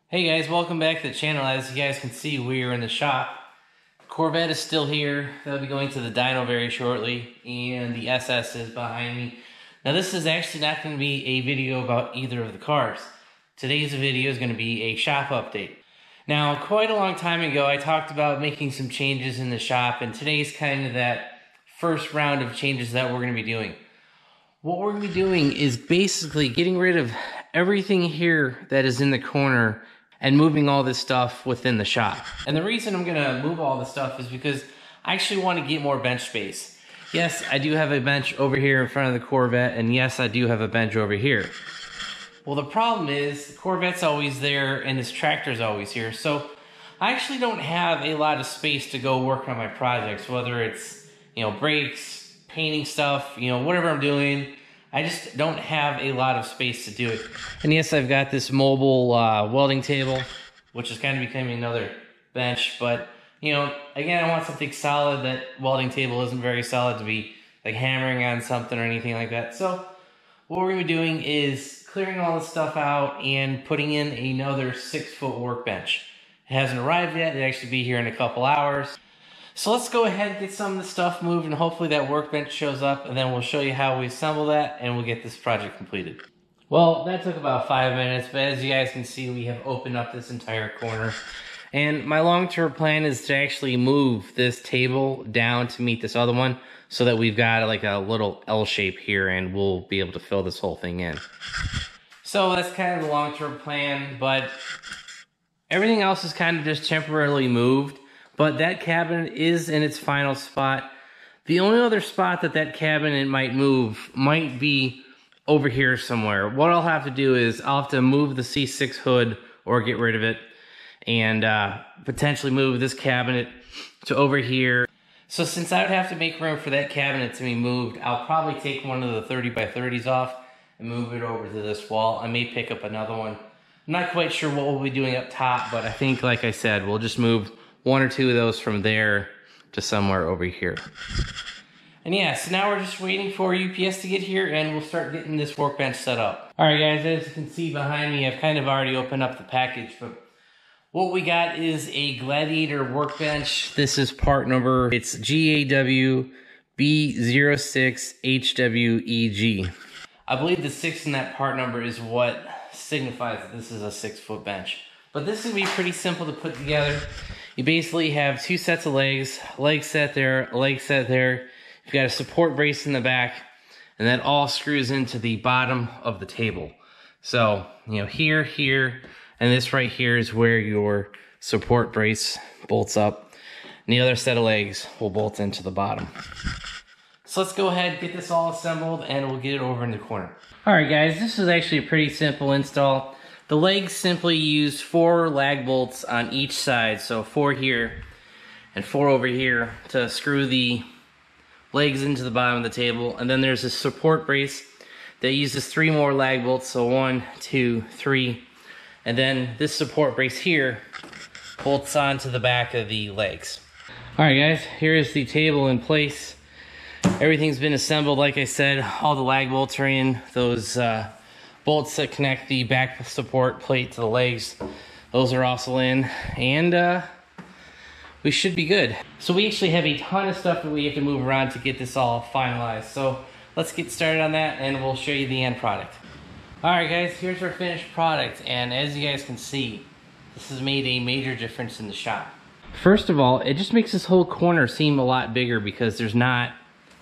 Hey guys, welcome back to the channel. As you guys can see, we are in the shop. Corvette is still here. They'll be going to the dyno very shortly, and the SS is behind me. Now this is actually not going to be a video about either of the cars. Today's video is going to be a shop update. Now, quite a long time ago, I talked about making some changes in the shop, and today's kind of that first round of changes that we're going to be doing. What we're going to be doing is basically getting rid of everything here that is in the corner and moving all this stuff within the shop. And the reason I'm gonna move all this stuff is because I actually want to get more bench space. Yes, I do have a bench over here in front of the Corvette, and yes, I do have a bench over here. Well, the problem is the Corvette's always there and this tractor's always here, so I actually don't have a lot of space to go work on my projects, whether it's, brakes, painting stuff, whatever I'm doing. I just don't have a lot of space to do it. And yes, I've got this mobile welding table, which is kind of becoming another bench. But, again, I want something solid. That welding table isn't very solid to be like hammering on something or anything like that. So what we're going to be doing is clearing all this stuff out and putting in another 6-foot workbench. It hasn't arrived yet. It'll actually be here in a couple hours. So let's go ahead and get some of the stuff moved, and hopefully that workbench shows up, and then we'll show you how we assemble that, and we'll get this project completed. Well, that took about 5 minutes, but as you guys can see, we have opened up this entire corner. And my long-term plan is to actually move this table down to meet this other one, so that we've got like a little L shape here, and we'll be able to fill this whole thing in. So that's kind of the long-term plan, but everything else is kind of just temporarily moved. But that cabinet is in its final spot. The only other spot that cabinet might move might be over here somewhere. What I'll have to do is I'll have to move the C6 hood or get rid of it, and potentially move this cabinet to over here. So since I would have to make room for that cabinet to be moved, I'll probably take one of the 30x30s off and move it over to this wall. I may pick up another one. I'm not quite sure what we'll be doing up top, but I think, like I said, we'll just move one or two of those from there to somewhere over here. And yeah, so now we're just waiting for UPS to get here, and we'll start getting this workbench set up. Alright guys, as you can see behind me, I've kind of already opened up the package, but what we got is a Gladiator workbench. This is part number, it's GAW-B06HWEG. I believe the 6 in that part number is what signifies that this is a 6-foot bench. But this is going to be pretty simple to put together. You basically have 2 sets of legs, leg set there, leg set there. You've got a support brace in the back, and that all screws into the bottom of the table. So, here, and this right here is where your support brace bolts up. And the other set of legs will bolt into the bottom. So let's go ahead, get this all assembled, and we'll get it over in the corner. Alright guys, this is actually a pretty simple install. The legs simply use 4 lag bolts on each side, so 4 here and 4 over here to screw the legs into the bottom of the table. And then there's a support brace that uses 3 more lag bolts, so 1, 2, 3. And then this support brace here bolts onto the back of the legs. Alright guys, here is the table in place. Everything's been assembled, like I said. All the lag bolts are in. Those bolts that connect the back support plate to the legs, those are also in, and we should be good. So we actually have a ton of stuff that we have to move around to get this all finalized. So let's get started on that, and we'll show you the end product. Alright guys, here's our finished product, and as you guys can see, this has made a major difference in the shop. First of all, it just makes this whole corner seem a lot bigger because there's not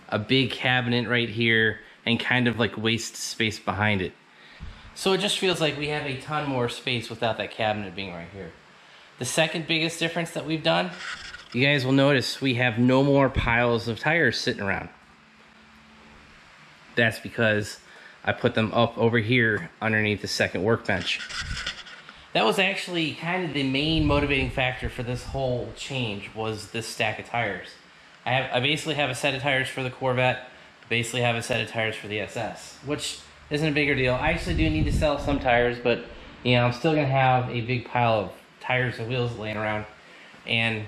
a big cabinet right here and kind of like waste space behind it. So it just feels like we have a ton more space without that cabinet being right here. The second biggest difference that we've done, you guys will notice we have no more piles of tires sitting around. That's because I put them up over here underneath the second workbench. That was actually kind of the main motivating factor for this whole change, was this stack of tires. I basically have a set of tires for the Corvette, basically have a set of tires for the SS, which isn't a bigger deal. I actually do need to sell some tires, but I'm still gonna have a big pile of tires and wheels laying around. And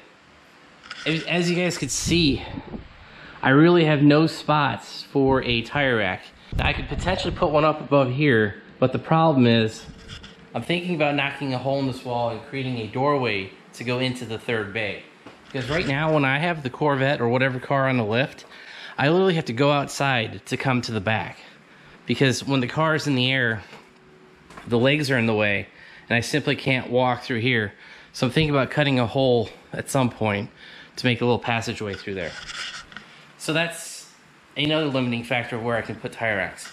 as you guys could see, I really have no spots for a tire rack. Now, I could potentially put one up above here, but the problem is I'm thinking about knocking a hole in this wall and creating a doorway to go into the third bay. Because right now when I have the Corvette or whatever car on the lift, I literally have to go outside to come to the back. Because when the car is in the air, the legs are in the way and I simply can't walk through here. So I'm thinking about cutting a hole at some point to make a little passageway through there. So that's another limiting factor of where I can put tire racks.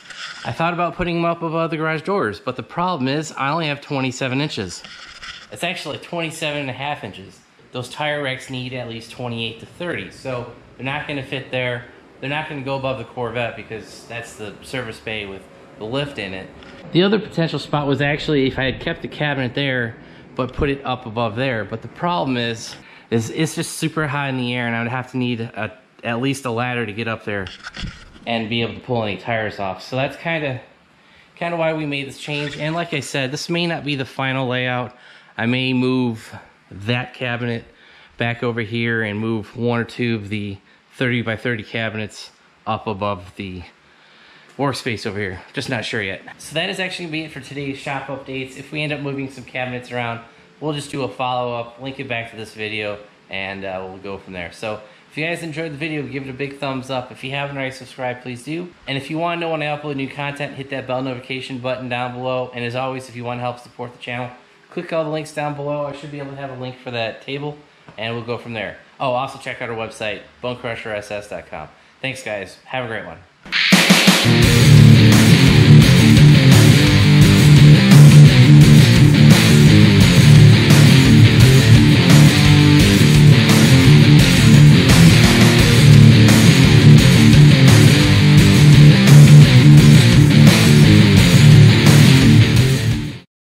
I thought about putting them up above the garage doors, but the problem is I only have 27 inches. It's actually 27.5 inches. Those tire racks need at least 28 to 30, so they're not gonna fit there. They're not gonna go above the Corvette because that's the service bay with the lift in it. The other potential spot was actually if I had kept the cabinet there, but put it up above there. But the problem is it's just super high in the air and I would have to need at least a ladder to get up there and be able to pull any tires off. So that's kind of why we made this change. And like I said, this may not be the final layout. I may move that cabinet back over here and move one or two of the 30 by 30 cabinets up above the workspace over here. Just not sure yet. So that is actually gonna be it for today's shop updates. If we end up moving some cabinets around, we'll just do a follow-up, link it back to this video, and we'll go from there. So if you guys enjoyed the video, give it a big thumbs up. If you haven't already subscribed, please do. And if you want to know when I upload new content, hit that bell notification button down below. And as always, if you want to help support the channel, click all the links down below. I should be able to have a link for that table, and we'll go from there. Oh, also check out our website, BonecrrusherSS.com. Thanks, guys. Have a great one.